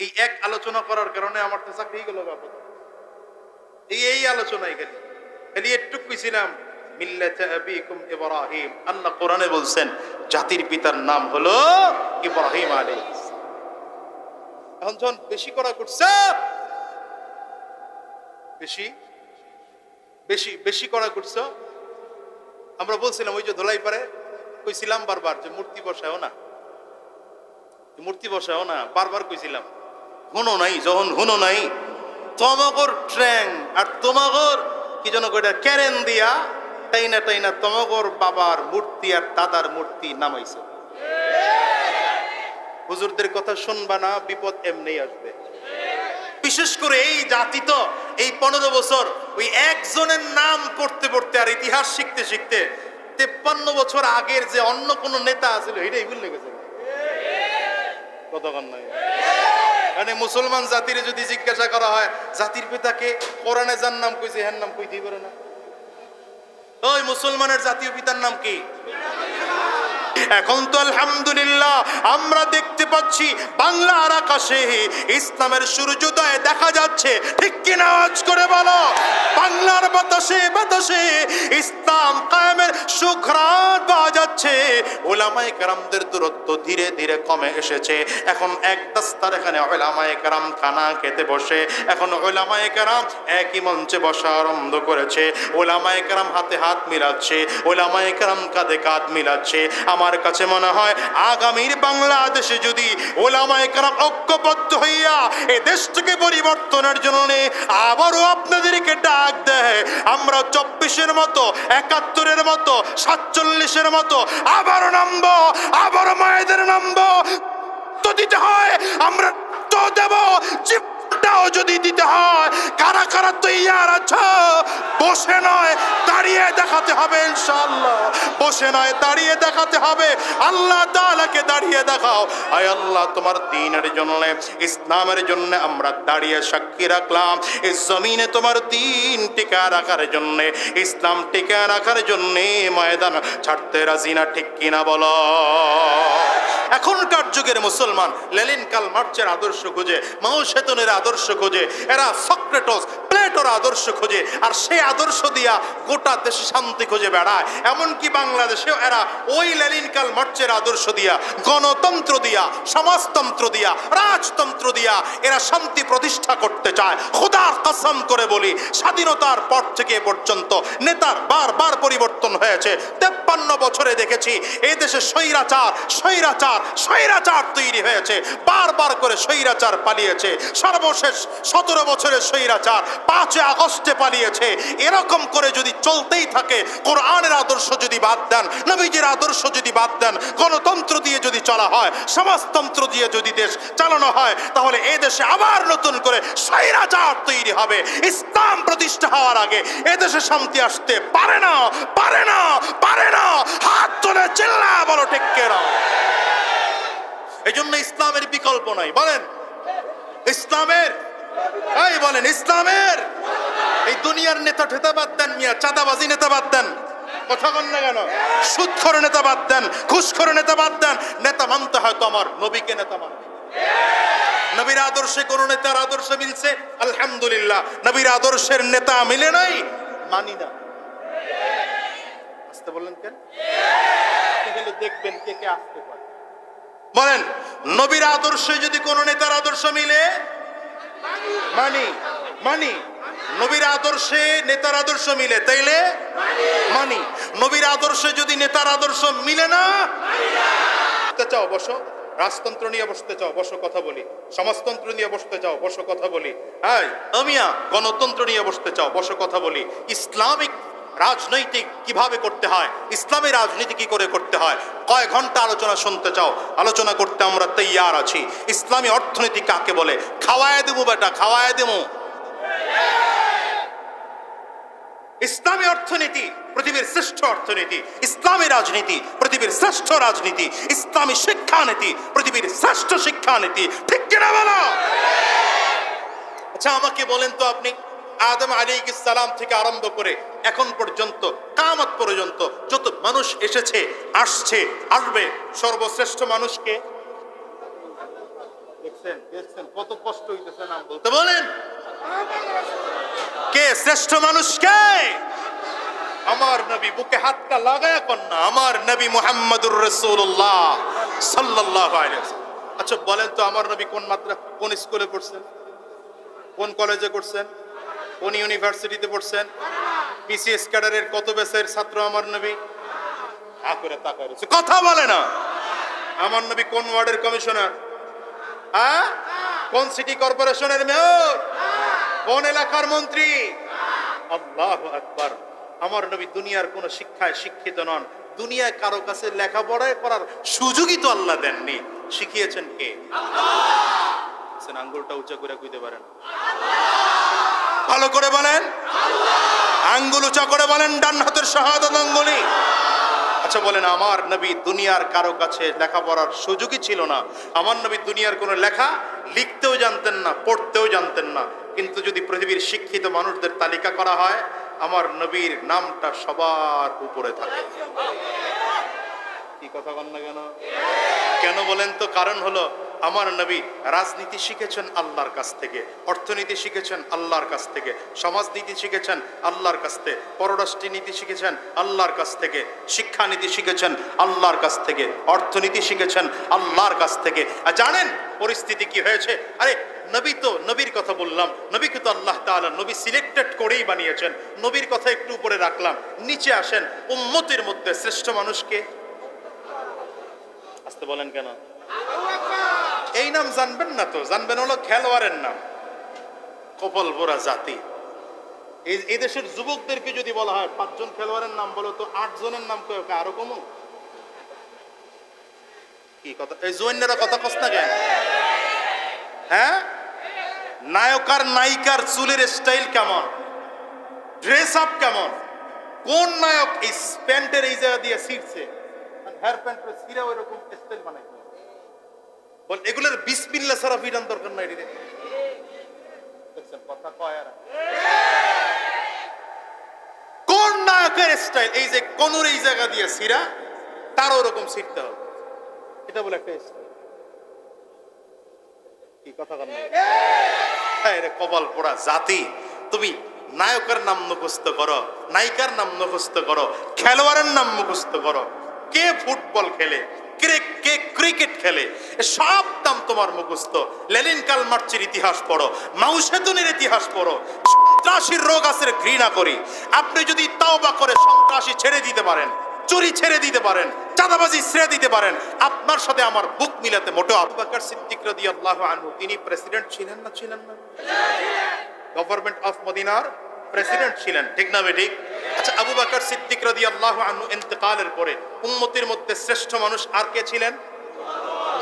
এই এক আলোচনা করার কারণে আমার তো চাকরি গেল বাবা। এই আলোচনায় গেল খালি একটু কইছিলাম মিল্লাতে আবিকুম ইব্রাহিম। আল্লাহ কোরআনে বলছেন জাতির পিতার নাম হলো ইব্রাহিম আলাইহিস সালাম। এখন যখন বেশি করা করছে, বেশি বেশি বেশি করা করছো, আমরা বলছিলাম ওই যে ধোলাই পারে কইছিলাম বারবার যে মূর্তি বসায়ও না, মূর্তি বসায়ও না, বারবার কইছিলাম। হুনো নাই, যখন হুনো নাই তমগর ট্রেং আর তোমাগর কি যেন কইটা ক্যারেন দিয়া টাইনা টাইনা তমগর বাবার মূর্তি আর দাদার মূর্তি নামাইছে। হুজুরদের কথা শুনবা না, বিপদ এমনি আসবে। বিশেষ করে এই জাতি তো এই 15 বছর ওই একজনের নাম পড়তে পড়তে আর ইতিহাস শিখতে শিখতে 53 বছর আগের যে অন্য কোন নেতা আছিল এটাই ভুলে গেছে। কতক্ষণ নাই মানে মুসলমান জাতির যদি জিজ্ঞাসা করা হয় জাতির পিতাকে, কোরআনে যার নাম কইছে হ্যার নাম কইতেই পারে না। ওই মুসলমানের জাতীয় পিতার নাম কি? এখন তো আলহামদুলিল্লাহ আমরা দেখতে পাচ্ছি বাংলার আকাশে ইসলামের সূর্যোদয় দেখা যাচ্ছে। ঠিক কিনা আওয়াজ করে বলো। বাংলার বাতাসে বাতাসে ইসলাম কায়েমের সুঘ্রাণ পাওয়া যাচ্ছে। উলামায়ে কেরামদের দূরত্ব ধীরে ধীরে কমে এসেছে। এখন এক দস্তার এখানে উলামায়ে কেরাম খানা খেতে বসে। এখন উলামায়ে কেরাম একই মঞ্চে বসা আরম্ভ করেছে। উলামায়ে কেরাম হাতে হাত মিলাচ্ছে, উলামায়ে কেরাম কাঁধে কাঁধ মিলাচ্ছে। আমার কাছে মনে হয় আগামীর বাংলাদেশে যদি উলামায়ে কেরাম ঐক্যবদ্ধ হইয়া এই দেশটাকে পরিবর্তনের জন্য আবারও আপনাদেরকে ডাক দেয়, আমরা 24-এর মতো, 71-এর মতো, 47-এর মতো আবারও নামবো, আবারও মায়েদের নামবো। তো দিতে হয় আমরা তো দেব, জীবনটাও যদি দিতে হয়। কারা কারা তৈয়ার আছো? বসে নয় দাঁড়িয়ে দেখাতে হবে ইনশাআল্লাহ, বসে নয় দাঁড়িয়ে দেখাতে হবে। আল্লাহ তাআলাকে দাঁড়িয়ে দেখাও। আয় আল্লাহ, তোমার দ্বীনের জন্য, ইসলামের জন্য আমরা দাঁড়িয়ে সাক্ষী রাখলাম এই জমিনে তোমার দ্বীন টিকা রাখার জন্য, ইসলাম টিকা রাখার জন্য ময়দান ছাড়তে রাজি না। ঠিক কিনা বলো? এখনকার যুগের মুসলমান লেনিন কার্ল মার্ক্সের আদর্শ খোঁজে, মাও সেতুনের আদর্শ খোঁজে, এরা সক্রেটিস প্লেটোর আদর্শ খোঁজে, আর সেই আদর্শ দিয়া গোটা দেশে শান্তি খুঁজে বেড়ায়। এমনকি বাংলাদেশেও এরা ওই লেনিন কার্ল মার্ক্সের আদর্শ দিয়া, গণতন্ত্র দিয়া, সমাজতন্ত্র দিয়া, রাজতন্ত্র দিয়া এরা শান্তি প্রতিষ্ঠা করতে চায়। খোদার কসম করে বলি, স্বাধীনতার পর থেকে পর্যন্ত নেতার বারবার পরিবর্তন হয়েছে। 53 বছরে দেখেছি এই দেশে স্বৈরাচার স্বৈরাচার স্বৈরাচার তৈরি হয়েছে, বারবার করে স্বৈরাচার পালিয়েছে। সর্বশেষ 17 বছরের স্বৈরাচার 5 আগস্টে পালিয়েছে। এরকম করে যদি চলতেই থাকে, কোরআনের আদর্শ যদি বাদ দেন, নবীজির আদর্শ যদি বাদ দেন, গণতন্ত্র দিয়ে যদি চলা হয়, সমাজতন্ত্র দিয়ে যদি দেশ চালানো হয়, তাহলে এই দেশে আবার নতুন করে স্বৈরাচার তৈরি হবে। ইসলাম প্রতিষ্ঠা হওয়ার আগে এই দেশে শান্তি আসতে পারে না, পারে না, পারে না। হাত তুলে চিল্লা বলো ঠিক কেন? এই জন্য ইসলামের বিকল্প নাই। বলেন ইসলামের, এই বলেন ইসলামের। এই দুনিয়ার নেতা ঠেতা বাদ দেন মিয়া, চাঁদাবাজি নেতা বাদ দেন, কথা বল না কেন? সুদখোর নেতা বাদ দেন, ঘুষখোর নেতা বাদ দেন। নেতা মানতে হয় তো আমার নবীকে নেতা মানতে। নবীর আদর্শে কোন নেতার আদর্শ মিলছে? আলহামদুলিল্লাহ। নবীর আদর্শের নেতা মিলে নাই, মানি না। আসতে বললেন কেন? দেখবেন কে কে আসতে পারে। বলেন নবীর আদর্শে যদি কোন নেতার আদর্শ মিলে, মানি, মানি। নবীর আদর্শে নেতার আদর্শ মিলে তাইলে মানি। নবীর আদর্শে যদি নেতার আদর্শ মিলে না, চাও বসো। রাজতন্ত্র নিয়ে বসতে চাও, বসো কথা বলি। সমাজতন্ত্র নিয়ে বসতে চাও, বসো কথা বলি। হ্যাঁ আমিয়া গণতন্ত্র নিয়ে বসতে চাও, বসো কথা বলি। ইসলামিক রাজনৈতিক কিভাবে করতে হয়, ইসলামী রাজনীতি কি করে করতে হয়, কয় ঘন্টা আলোচনা শুনতে চাও, আলোচনা করতে আমরা তৈয়ার আছি। ইসলামী অর্থনীতি কাকে বলে খাওয়ায় দেবো বেটা, খাওয়ায় দেবো। ইসলামী অর্থনীতি পৃথিবীর শ্রেষ্ঠ অর্থনীতি, ইসলামী রাজনীতি পৃথিবীর শ্রেষ্ঠ রাজনীতি, ইসলামী শিক্ষানীতি পৃথিবীর শ্রেষ্ঠ শিক্ষানীতি। ঠিক কিনা বলো? আচ্ছা আমাকে বলেন তো, আপনি আদম আলাইহিস সালাম থেকে আরম্ভ করে এখন পর্যন্ত কিয়ামত পর্যন্ত যত মানুষ এসেছে, আসছে, আসবে, সর্বশ্রেষ্ঠ মানুষকে দেখছেন দেখছেন কত কষ্ট হইতেছে নাম বলতে। বলেন কে শ্রেষ্ঠ মানুষ? কে? আমার নবী। বুকে হাতটা লাগায়া কন্যা, আমার নবী মুহাম্মদুর রাসূলুল্লাহ সাল্লাল্লাহু আলাইহি ওয়াসাল্লাম। আচ্ছা বলেন তো, আমার নবী কোন মাত্রা, কোন স্কুলে পড়ছেন, কোন কলেজে পড়ছেন, কোন ইউনিভার্সিটিতে পড়ছেন? বিসিএস ক্যাডারের কত ব্যাচের ছাত্র আমার নবী? করে তাকায় রয়েছে, কথা বলে না। আমার নবী কোন ওয়ার্ডের কমিশনার? হ্যাঁ? কোন সিটি কর্পোরেশনের মেয়র? কোন এলাকার মন্ত্রী? আল্লাহু আকবার। আমার নবী দুনিয়ার কোন শিক্ষায় শিক্ষিত নন, দুনিয়ায় কারো কাছে লেখাপড়ায় করার সুযোগই তো আল্লাহ দেননি। শিখিয়েছেন কে? আল্লাহ। আঙ্গুলটা উঁচা করে কইতে পারেন? ভালো করে বলেন, আঙ্গুল উঁচা করে বলেন, ডান হাতের শাহাদাত আঙ্গুলি। আচ্ছা বলেন, আমার নবী দুনিয়ার কারো কাছে লেখাপড়ার সুযোগই ছিল না। আমার নবী দুনিয়ার কোনো লেখা লিখতেও জানতেন না, পড়তেও জানতেন না। কিন্তু যদি পৃথিবীর শিক্ষিত মানুষদের তালিকা করা হয়, আমার নবীর নামটা সবার উপরে থাকে। কি কথা বল না কেন? কেন বলেন তো? কারণ হলো আমার নবী রাজনীতি শিখেছেন আল্লাহর কাছ থেকে, অর্থনীতি শিখেছেন আল্লাহর কাছ থেকে, সমাজনীতি শিখেছেন আল্লাহর কাছ থেকে, পররাষ্ট্র নীতি শিখেছেন আল্লাহর কাছ থেকে, শিক্ষানীতি শিখেছেন আল্লাহর কাছ থেকে, অর্থনীতি শিখেছেন আল্লাহর কাছ থেকে। আর জানেন পরিস্থিতি কি হয়েছে? আরে নবী তো, নবীর কথা বললাম, নবীকে তো আল্লাহ তাআলা নবী সিলেক্টেড করেই বানিয়েছেন। নবীর কথা একটু উপরে রাখলাম, নিচে আসেন। উম্মতের মধ্যে শ্রেষ্ঠ মানুষকে আসতে বলেন কেন? এই নাম জানবেন না তো? জানবেন হলো খেলোয়াড়ের নাম, কপাল বোরা জাতি। এই দেশের যুবকদেরকে যদি বলা হয় 5 জন খেলোয়াড়ের নাম বলো, তো 8 জনের নাম কেউ আরো কম। কি কথা? এই জৈন্যরা কথা কস না কেন? হ্যাঁ, নায়ক আর নায়িকার চুলের স্টাইল কেমন, ড্রেস আপ কেমন? কোন নায়ক এই প্যান্টের এই জায়গা দিয়ে ছিঁড়ছে, হেয়ার প্যান্টের ছিঁড়ে ওই রকম স্টাইল বানাই? বল, এগুলোর বিসমিল্লাহ ছাড়া বিধান দরকার নাই রে। দেখছেন কথা কয়? আর কোন নায়কের স্টাইল এই যে কোনুর এই জায়গা দিয়ে ছিঁড়া, তারও ওরকম ছিঁড়তে হবে, এটা বলে একটা স্টাইল। কি কথা বল? হ্যাঁ রে, কপাল পোড়া জাতি। তুমি নায়কের নাম মুখস্থ করো, নায়িকার নাম মুখস্থ করো, খেলোয়াড়ের নাম মুখস্থ করো, কে ফুটবল খেলে, কে ক্রিকেট খেলে, সব নাম তোমার মুখস্থ। লেনিন কার্ল মার্চের ইতিহাস পড়ো, মাও সেতুনের ইতিহাস পড়ো। সন্ত্রাসীর রোগ আছে, ঘৃণা করি। আপনি যদি তাওবা করে সন্ত্রাসী ছেড়ে দিতে পারেন, চুরি ছেড়ে দিতে পারেন, চাঁদাবাজি ছেড়ে দিতে পারেন, আপনার সাথে আমার বুক মিলাতে মোটেও। আবু বকর সিদ্দিক রাদিয়াল্লাহু আনহু, তিনি প্রেসিডেন্ট ছিলেন না? ছিলেন না? গভর্নমেন্ট অফ মদিনার প্রেসিডেন্ট ছিলেন, ঠিক না বেঠিক? আচ্ছা, আবু বকর সিদ্দিক রাদিয়াল্লাহু আনহু ইন্তেকালের পরে উম্মতের মধ্যে শ্রেষ্ঠ মানুষ আর কে ছিলেন?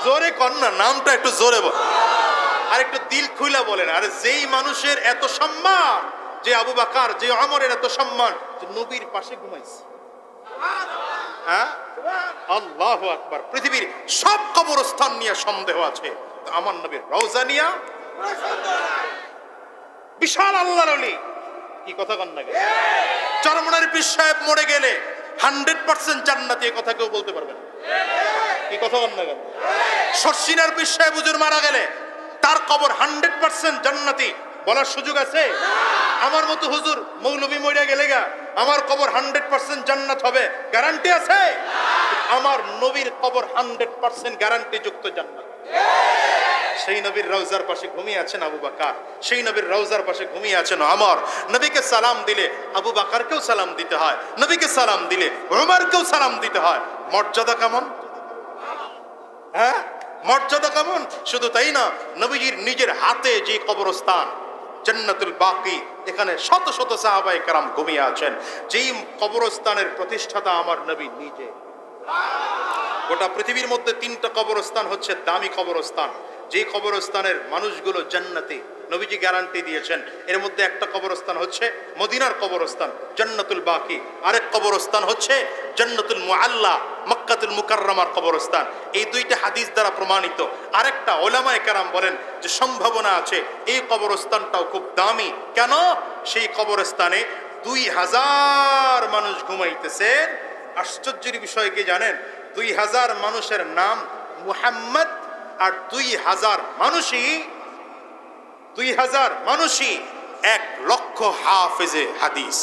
জোরে কর না, নামটা একটু জোরে বল, আর একটু দিল খুলে বলেন। আরে যেই মানুষের এত সম্মান, যে আবু বকর, যে ওমরের এত সম্মান, যে নবীর পাশে ঘুমাইছে। হ্যাঁ, আল্লাহু আকবার। পৃথিবীর সব কবরস্থান নিয়ে সন্দেহ আছে, আমার নবীর রওজা নিয়া বিশাল আল্লাহর ওলি। কি কথা কন না? চরমনার পীর সাহেব মরে গেলে 100% জান্নাতি, এই কথা কেউ বলতে পারবে না। কি কথা কন না? শর্ষিনার পীর সাহেব হুজুর মারা গেলে তার কবর 100% জান্নাতি বলার সুযোগ আছে? আমার মতো হুজুর মৌলবী মরে গেলে গা আমার কবর 100% জান্নাত হবে, গ্যারান্টি আছে? আমার নবীর কবর 100% গ্যারান্টি যুক্ত জান্নাত। সেই নবীর রওজার পাশে ঘুমিয়ে আছেন আবু বকর, সেই নবীর রওজার পাশে ঘুমিয়ে আছেন ওমর। নবীকে সালাম দিলে আবু বকরকেও সালাম দিতে হয়, নবীকে সালাম দিলে ওমরকেও সালাম দিতে হয়। মর্যাদা কেমন? হ্যাঁ, মর্যাদা কেমন? শুধু তাই না, নবীজির নিজের হাতে যে কবরস্থান জান্নাতুল বাকি, এখানে শত শত সাহাবায়ে কেরাম ঘুমিয়ে আছেন। যেই কবরস্থানের প্রতিষ্ঠাতা আমার নবী নিজে। গোটা পৃথিবীর মধ্যে 3টা কবরস্থান হচ্ছে দামি কবরস্থান, যে কবরস্থানের মানুষগুলো জান্নাতি, নবীজি গ্যারান্টি দিয়েছেন। এর মধ্যে একটা কবরস্থান হচ্ছে মদিনার কবরস্থান জান্নাতুল বাকি, আরেক কবরস্থান হচ্ছে জান্নাতুল মুআল্লা মক্কাতুল মুকাররমার কবরস্থান। এই 2টা হাদিস দ্বারা প্রমাণিত। আরেকটা উলামায়ে কেরাম বলেন যে সম্ভাবনা আছে এই কবরস্থানটাও খুব দামি। কেন? সেই কবরস্থানে 2000 মানুষ ঘুমাইতেছেন। আশ্চর্যের বিষয় কি জানেন? 2000 মানুষের নাম মুহাম্মদ আর 2000 মানুষই 1 লক্ষ হাফেজে হাদিস।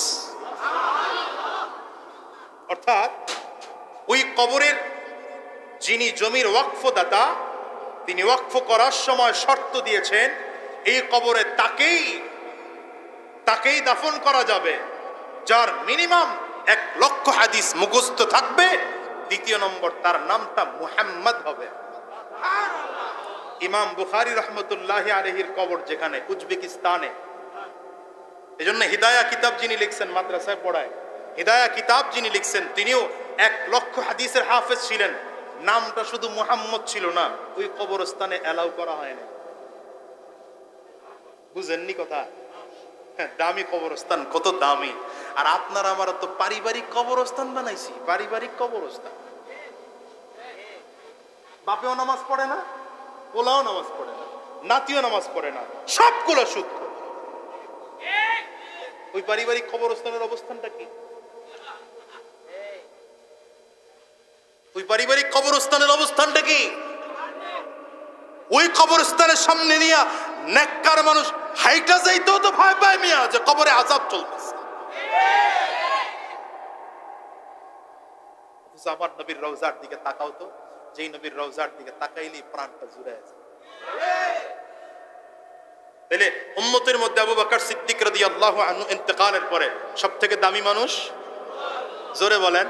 অর্থাৎ ওই কবরের যিনি জমির ওয়াকফ দাতা, তিনি ওয়াকফ করার সময় শর্ত দিয়েছেন এই কবরে তাকেই দাফন করা যাবে যার মিনিমাম 1 লক্ষ হাদিস মুখস্থ থাকবে। দ্বিতীয় নম্বর, তার নামটা মুহাম্মদ হবে। ইমাম বুখারী রহমতুল্লাহি আলাইহির কবর যেখানে, উজবেকিস্তানে। এজন্য হিদায়া কিতাব যিনি লিখছেন, মাদ্রাসায় পড়ায়, হিদায়া কিতাব যিনি লিখছেন তিনিও 1 লক্ষ হাদিসের হাফেজ ছিলেন। নামটা শুধু মুহাম্মদ ছিল না, ওই কবরস্থানে এলাও করা হয়নি। বুঝেননি কথা? দামি কবরস্থান, কত দামি। আর আপনারা আমার তো পারিবারিক কবরস্থান বানাইছি, পারিবারিক কবরস্থান। বাপেও নামাজ পড়ে না, পোলাও নামাজ পড়ে না, নাতিও নামাজ পড়ে না, সবগুলো সুদ। ওই পারিবারিক কবরস্থানের অবস্থানটা কি? ওই পারিবারিক কবরস্থানের অবস্থানটা কি? ওই কবরস্থানের সামনে নিয়ে নেককার মানুষ হাইটা যাইতেও তো ভয় পায় মিয়া, যে কবরে আযাব চলতেছে। আমার নবীর রওজার দিকে তাকাও তো, যেই নবীর রওজার দিকে তাকাইলেই প্রাণটা জুড়ায় যায়। তাহলে উম্মতের মধ্যে আবু বকর সিদ্দিক রাদিয়াল্লাহু আনহু ইন্তেকালের পরে সবথেকে দামি মানুষ, জোরে বলেন।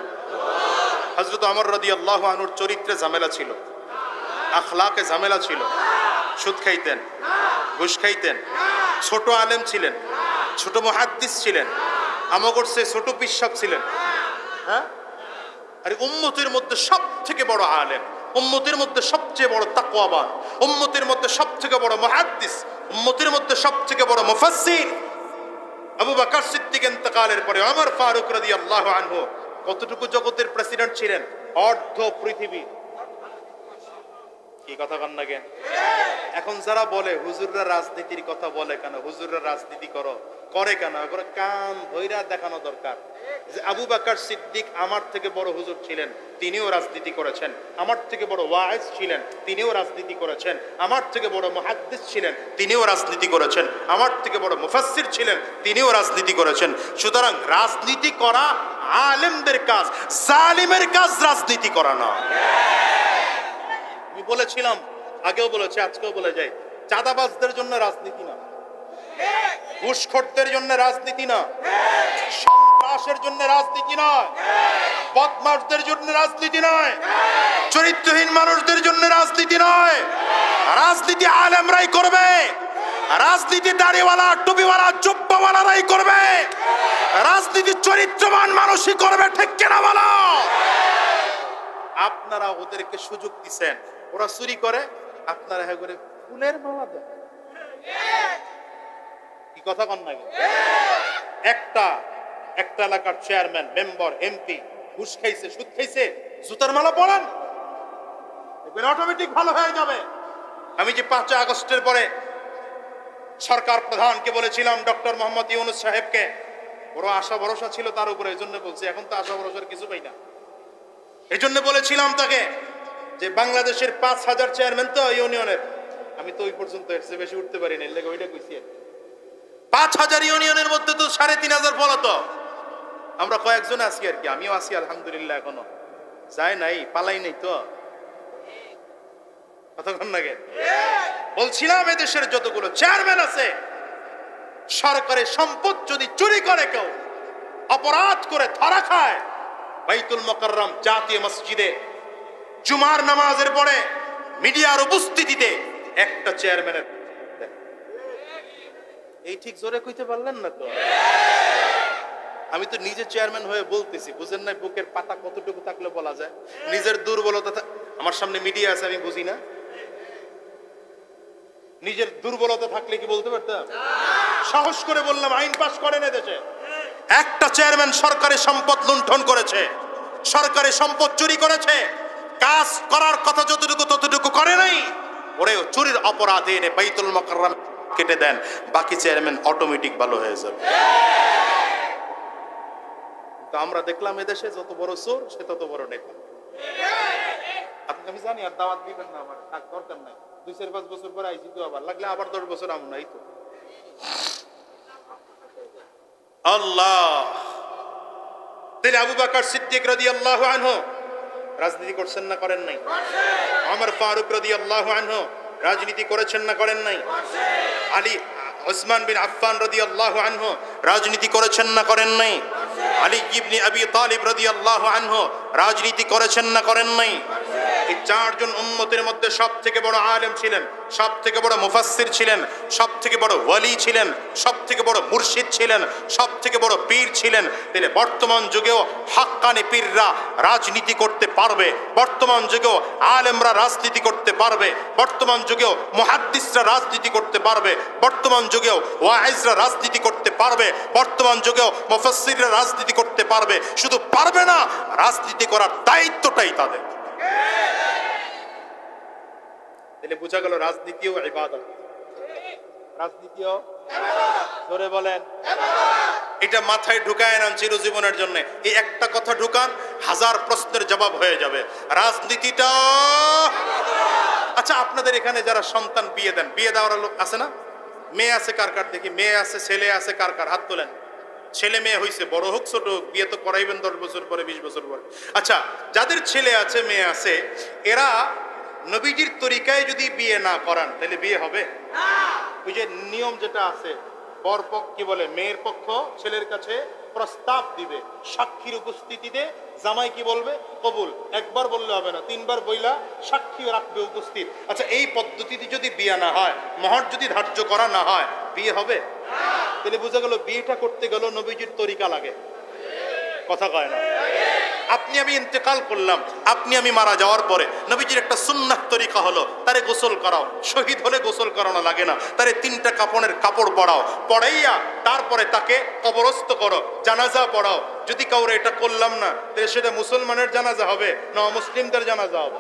হযরত ওমর রাদিয়াল্লাহু আনহুর চরিত্রে ঝামেলা ছিল, আখলাকে ঝামেলা ছিল। সুদ খাইতেন, ঘুষ খাইতেন, ছোট আলেম ছিলেন, ছোট মুহাদ্দিস ছিলেন, আমগর সে ছোট পিশাব ছিলেন। হ্যাঁ, আর উম্মতের মধ্যে সবথেকে বড় আলেম, উম্মতের মধ্যে সবচেয়ে বড় তাকওয়াবান, উম্মতের মধ্যে সবথেকে বড় মুহাদ্দিস, উম্মতের মধ্যে সবথেকে বড় মুফাসসির আবু বকর সিদ্দিক ইন্তেকালের পরে ওমর ফারুক রাদিয়াল্লাহু আনহু কতটুকু জগতের প্রেসিডেন্ট ছিলেন? অর্ধ পৃথিবী। কি কথা কন না কেন? এখন যারা বলে হুজুররা রাজনীতির কথা বলে কেন, হুজুররা রাজনীতি করে কেন, করে কান ধইরা দেখানো দরকার যে আবু বকর সিদ্দিক আমার থেকে বড় হুজুর ছিলেন, তিনিও রাজনীতি করেছেন। আমার থেকে বড় ওয়াইজ ছিলেন, তিনিও রাজনীতি করেছেন। আমার থেকে বড় মুহাদ্দিস ছিলেন, তিনিও রাজনীতি করেছেন। আমার থেকে বড় মুফাসসির ছিলেন, তিনিও রাজনীতি করেছেন। সুতরাং রাজনীতি করা আলেমদের কাজ, জালিমের কাজ রাজনীতি করা না। আমি বলেছিলাম, আগেও বলেছি, আজকেও বলে যাই, চাঁদাবাজদের জন্য রাজনীতি না, ঘুষখোরদের জন্য রাজনীতি না, সন্ত্রাসের জন্য রাজনীতি নয়, বদমাশদের জন্য রাজনীতি নয়, চরিত্রহীন মানুষদের জন্য রাজনীতি নয়। রাজনীতি আলেমরাই করবে, রাজনীতি দাড়িওয়ালা, টুপিওয়ালা, জুব্বাওয়ালারাই করবে, রাজনীতি চরিত্রবান মানুষই করবে। ঠিক কিনা বলো? আপনারা ওদেরকে সুযোগ দিচ্ছেন, ওরা চুরি করে, আপনারা হ্যাঁ করে ফুলের মালা দেন। কি কথা কন না? একটা এলাকার চেয়ারম্যান, মেম্বার, এমপি ঘুষ খাইছে, সুদ খাইছে, জুতার মালা পরান, অটোমেটিক ভালো হয়ে যাবে। আমি যে 5 আগস্টের পরে সরকার প্রধানকে বলেছিলাম, ডক্টর মোহাম্মদ ইউনূস সাহেবকে, বড় আশা ভরসা ছিল তার উপরে, এই জন্য বলছি। এখন তো আশা ভরসার কিছু পাই না। এই জন্য বলেছিলাম তাকে যে বাংলাদেশের 5000 চেয়ারম্যান তো ইউনিয়নের, আমি তো ওই পর্যন্ত এর চেয়ে বেশি উঠতে পারি না, লেগে ওইটা কইছি। 5000 ইউনিয়নের মধ্যে তো 3500 পলাতো, আমরা কয়েকজন আছি আর কি। আমিও আছি আলহামদুলিল্লাহ, এখনো যাই নাই, পালাই নাই তো। কতক্ষণ লাগে বলছিলাম, এদেশের যতগুলো চেয়ারম্যান আছে, সরকারের সম্পদ যদি চুরি করে, কেউ অপরাধ করে ধরা খায়, বাইতুল মুকাররম জাতীয় মসজিদে জুমার নামাজের পরে মিডিয়ার উপস্থিতিতে একটা চেয়ারম্যানের, এই ঠিক জোরে কইতে পারলেন না তো? আমি তো নিজে চেয়ারম্যান হয়ে বলতেছি, বুঝেন না? বুকের পাতা কতটুকু থাকলে বলা যায়? নিজের দুর্বলতা, আমার সামনে মিডিয়া আছে, আমি বুঝি না? নিজের দুর্বলতা থাকলে কি বলতে পারতাম? সাহস করে বললাম, আইন পাস করেন এদেশে। একটা চেয়ারম্যান সরকারি সম্পদ লুণ্ঠন করেছে, সরকারি সম্পদ চুরি করেছে, কাজ করার কথা যতটুকু ততটুকু করে নাই, ওরে চুরির অপরাধে এনে বাইতুল মুকাররম কেটে দেন, বাকি চেয়ারম্যান অটোমেটিক ভালো হয়ে যাবে। তো আমরা দেখলাম এদেশে যত বড় চোর সে তত বড় নেতা। আমি জানি আর দাওয়াত দিবেন না, আমার থাক দরকার নাই, 2-4-5 বছর পরে আইছি তো, আবার লাগলে আবার 10 বছর আমু নাই তো। আল্লাহ। তাহলে আবু বকর সিদ্দিক রাদিয়াল্লাহু আনহু রাজনীতি করছেন না করেন নাই? ওমর ফারুক রাদিয়াল্লাহু আনহু রাজনীতি করেছেন না করেন নাই? আলী উসমান বিন আফফান রাদিয়াল্লাহু আনহু রাজনীতি করেছেন না করেন নাই? আলী ইবনে আবি তালিব রাদিয়াল্লাহু আনহু রাজনীতি করেছেন না করেন নাই? এই চারজন উম্মতের মধ্যে সবথেকে বড় আলেম ছিলেন, সবথেকে বড় মুফাসসির ছিলেন, সবথেকে বড় ওয়ালি ছিলেন, সবথেকে বড় মুর্শিদ ছিলেন, সবথেকে বড় পীর ছিলেন। তাহলে বর্তমান যুগেও হাক্কানি পীররা রাজনীতি করতে পারবে, বর্তমান যুগেও আলেমরা রাজনীতি করতে পারবে, বর্তমান যুগেও মুহাদ্দিসরা রাজনীতি করতে পারবে, বর্তমান যুগেও ওয়াইজরা রাজনীতি করতে পারবে, বর্তমান যুগেও মুফাসসিররা রাজনীতি করতে পারবে। শুধু পারবে না, রাজনীতি করার দায়িত্বটাই তাদের। তাহলে বোঝা গেল রাজনীতিও ইবাদত, রাজনীতিও জোরে বলেন এটা মাথায় ঢুকায় নেন চিরজীবনের জন্য। এই একটা কথা ঢুকান, 1000 প্রশ্নের জবাব হয়ে যাবে। রাজনীতিটা আচ্ছা, আপনাদের এখানে যারা সন্তান বিয়ে দেন, বিয়ে দেওয়ার লোক আছে না? মেয়ে আছে কার কার দেখি? মেয়ে আছে, ছেলে আছে কার কার? হাত তোলেন। ছেলে মেয়ে হয়েছে, বড় হোক ছোট হোক, বিয়ে তো করাইবেন 10 বছর পরে, 20 বছর পরে। আচ্ছা, যাদের ছেলে আছে মেয়ে আছে, এরা নবীজির তরিকায় যদি বিয়ে না করান তাহলে বিয়ে হবে? ওই যে নিয়ম যেটা আছে, বর পক্ষ কি বলে, মেয়ের পক্ষ ছেলের কাছে প্রস্তাব দিবে, সাক্ষীর উপস্থিতিতে জামাই কি বলবে? কবুল। একবার বললে হবে না, 3 বার বইলা সাক্ষী রাখবে উপস্থিত। আচ্ছা, এই পদ্ধতিতে যদি বিয়ে না হয়, মহর যদি ধার্য করা না হয়, বিয়ে হবে? তাহলে বোঝা গেল বিয়েটা করতে গেল নবীজির তরিকা লাগে। কথা কয় না? আপনি আমি ইন্তেকাল করলাম, আপনি আমি মারা যাওয়ার পরে নবীজির একটা সুন্নাত তরিকা হলো, তারে গোসল করাও। শহীদ হলে গোসল করানো লাগে না, তারে 3টা কাপড়ের কাপড় পরাও, পরাইয়া তারপরে তাকে কবরস্থ করো, জানাজা পড়াও। যদি কাউরে এটা করলাম না, তাহলে সেটা মুসলমানের জানাজা হবে না মুসলিমদের জানাজা হবে?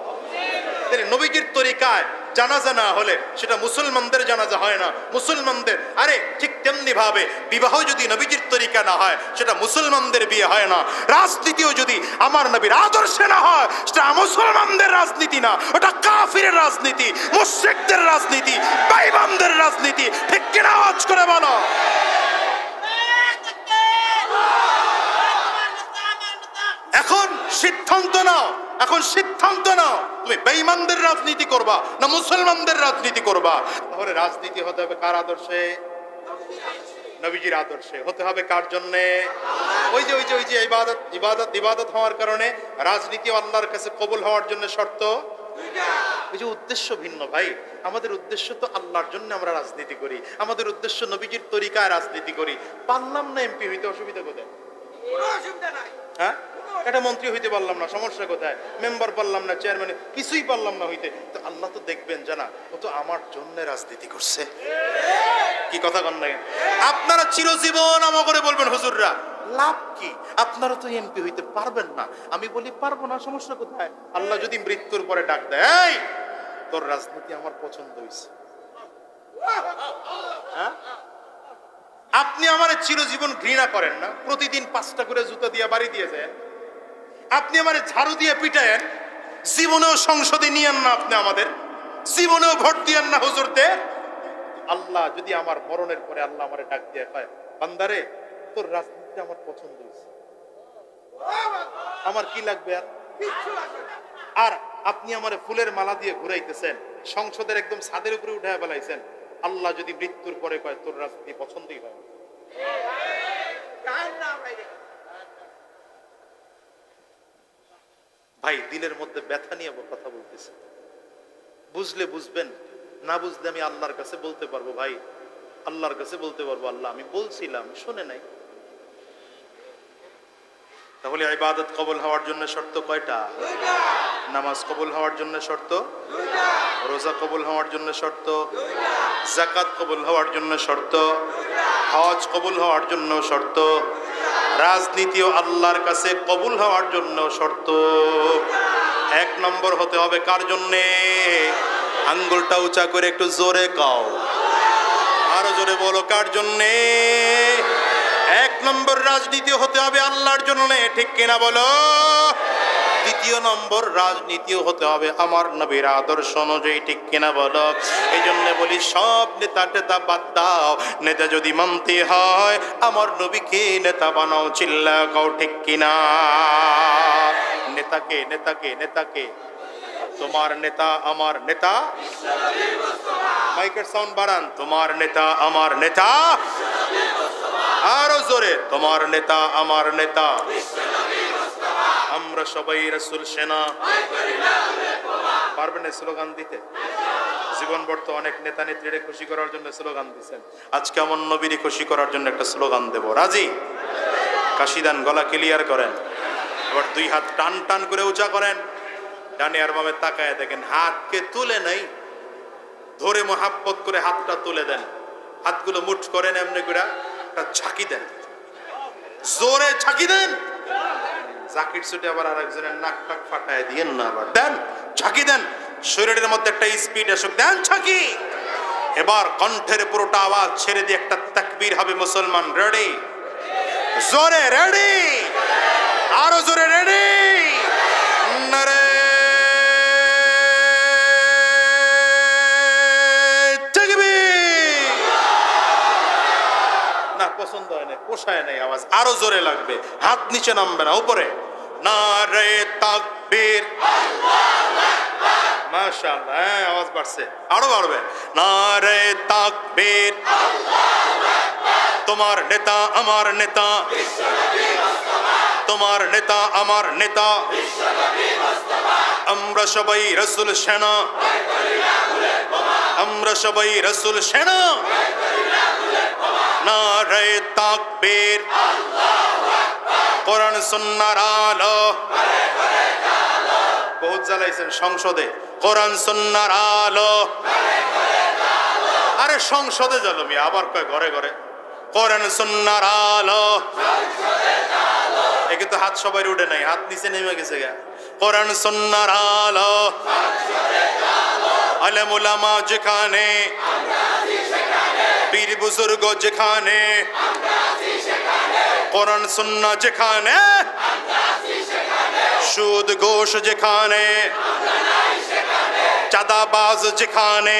তাহলে নবীজির তরিকায় জানাজা না হলে সেটা মুসলমানদের জানাজা হয় না, মুসলমানদের। আরে ঠিক তেমনি ভাবে বিবাহ যদি নবীজির তরিকা না হয়, সেটা মুসলমানদের বিয়ে হয় না। রাজনীতিও যদি আমার নবীর আদর্শে না হয়, সেটা মুসলমানদের রাজনীতি না, ওটা কাফিরের রাজনীতি, মুশরিকদের রাজনীতি, বেঈমানদের রাজনীতি। ঠিক কিনা? আওয়াজ করে বলো। এখন সিদ্ধান্ত নাও, এখন সিদ্ধান্ত নাও, তুমি বেঈমানদের রাজনীতি করবা না মুসলমানদের রাজনীতি করবা। তাহলে রাজনীতি হতে হবে কার আদর্শে? নবীজির আদর্শে। হতে হবে কার জন্যে? ওই যে ইবাদত ইবাদত ইবাদত হওয়ার কারণে রাজনীতি আল্লাহর কাছে কবুল হওয়ার জন্য শর্ত ওই যে উদ্দেশ্য ভিন্ন। ভাই, আমাদের উদ্দেশ্য তো আল্লাহর জন্য আমরা রাজনীতি করি, আমাদের উদ্দেশ্য নবীজির তরিকায় রাজনীতি করি। পারলাম না এমপি হইতে, অসুবিধা কোথায়? হ্যাঁ, এটা মন্ত্রী হইতে পারলাম না, সমস্যা কোথায়? মেম্বার পারলাম না, চেয়ারম্যান, কিছুই পারলাম না হইতে, তো আল্লাহ তো দেখবেন জানা, ও তো আমার জন্য রাজনীতি করছে। কি কথা কন না? আপনারা চিরজীবন আমা করে বলবেন হুজুররা, লাভ কি? আপনারা তো এমপি হইতে পারবেন না। আমি বলি পারবো না, সমস্যা কোথায়? আল্লাহ যদি মৃত্যুর পরে ডাক দেয়, এই তোর রাজনীতি আমার পছন্দ হয়েছে, হ্যাঁ, আপনি আমার চিরজীবন ঘৃণা করেন না, প্রতিদিন 5টা করে জুতা দিয়ে বাড়ি দিয়ে যায়, আপনি আমার ঝাড়ু দিয়ে পিটায়েন, জীবনেও সংসদে নিয়েন না, আপনি আমাদের জীবনেও ভোট দিয়েন না হুজুরদের। আল্লাহ যদি আমার মরণের পরে আল্লাহ আমারে ডাক দিয়ে কয়, বান্দারে তোর রাজনীতি আমার পছন্দ হয়েছে, আমার কি লাগবে আর? আর আপনি আমারে ফুলের মালা দিয়ে ঘুরাইতেছেন, সংসদের একদম ছাদের উপরে উঠায় ফেলাইছেন, আল্লাহ যদি মৃত্যুর পরে কয় তোর রাজনীতি পছন্দই হয়, ভাই দিলের মধ্যে ব্যথা নিয়ে কথা বলতেছে। বুঝলে বুঝবেন, না বুঝলে আমি আল্লাহর কাছে বলতে পারবো, ভাই আল্লাহর কাছে বলতে পারবো, আল্লাহ আমি বলছিলাম শুনে নাই। তাহলে ইবাদত কবুল হওয়ার জন্য শর্ত কয়টা? নামাজ কবুল হওয়ার জন্য শর্ত, রোজা কবুল হওয়ার জন্য শর্ত, যাকাত কবুল হওয়ার জন্য শর্ত, হজ কবুল হওয়ার জন্য শর্ত, রাজনীতিও আল্লাহর কাছে কবুল হওয়ার জন্য শর্ত। 1 নম্বর হতে হবে কার জন্যে? আঙ্গুলটা উঁচা করে একটু জোরে কাও, আরো জোরে বলো, কার জন্যে? 1 নম্বর রাজনীতি হতে হবে আল্লাহর জন্য, ঠিক কিনা বলো? দ্বিতীয় নম্বর রাজনীতিও হতে হবে আমার নবীর আদর্শ অনুযায়ী, ঠিক কিনা বলো? এই জন্য বলি সব নেতা টেতা বাদ দাও, নেতা যদি মানতে হয় আমার নবীকে নেতা বানাও, চিল্লা গাও ঠিক কিনা? নেতাকে নেতাকে নেতাকে তোমার নেতা আমার নেতা, মাইকের সাউন্ড বাড়ান, তোমার নেতা আমার নেতা, আরো জোরে, তোমার নেতা আমার নেতা, আমরা সবাই রাসূল সেনা। পারবেন না স্লোগান দিতে? জীবন বর্ত অনেক নেতা নেত্রীদের খুশি করার জন্য স্লোগান দিচ্ছেন, আজকে আমার নবীর খুশি করার জন্য একটা স্লোগান দেব, রাজি? কাশি দেন, গলা ক্লিয়ার করেন, আবার দুই হাত টান টান করে উঁচা করেন, ডানে আর বামে তাকায় দেখেন, হাতকে তুলে নাই, ধরে মোহাব্বত করে হাতটা তুলে দেন, হাতগুলো মুঠ করেন এমনি করে একটা ঝাঁকি দেন, জোরে ঝাঁকি দেন, জাকির ছুটে আবার আরেকজনের নাক টাক ফাটায় দিয়েন না, আবার দেন ঝাঁকি দেন, শরীরের মধ্যে একটা স্পিড আসুক, দেন ঝাঁকি। এবার কণ্ঠের পুরোটা আওয়াজ ছেড়ে দিয়ে একটা তাকবীর হবে, মুসলমান রেডি? জোরে রেডি, আরো জোরে রেডি, নারে তাকবীর। না পছন্দ হয় না, পোষায় নাই আওয়াজ, আরো জোরে লাগবে, হাত নিচে নামবে না, উপরে, নারে তাকবীর, মাশাআল্লাহ, হ্যাঁ আওয়াজ বাড়ছে, আরো বাড়বে, নারে তাকবীর, তোমার নেতা আমার নেতা, তোমার নেতা আমার নেতা, আমরা সবাই রাসূল সেনা, আমরা সবাই রাসূল সেনা, নারে তাকবীর, কোরআন সুন্নাহর আলো, বহুত জ্বালাইছেন সংসদে, কোরআন সুন্নাহর আলো, আরে সংসদে জ্বালমি, আবার কয় ঘরে ঘরে, কোরআন সুন্নাহর আলো, একে তো হাত সবাই উঠে নাই, হাত নিচে নেমে গেছে গা, কোরআন সুন্নাহর আলো, আলেম উলামা যেখানে, পীর বুজুর্গ যেখানে, কোরআন সুন্নাহ যেখানে, সুদ ঘোষ যেখানে, চাঁদাবাজ যেখানে,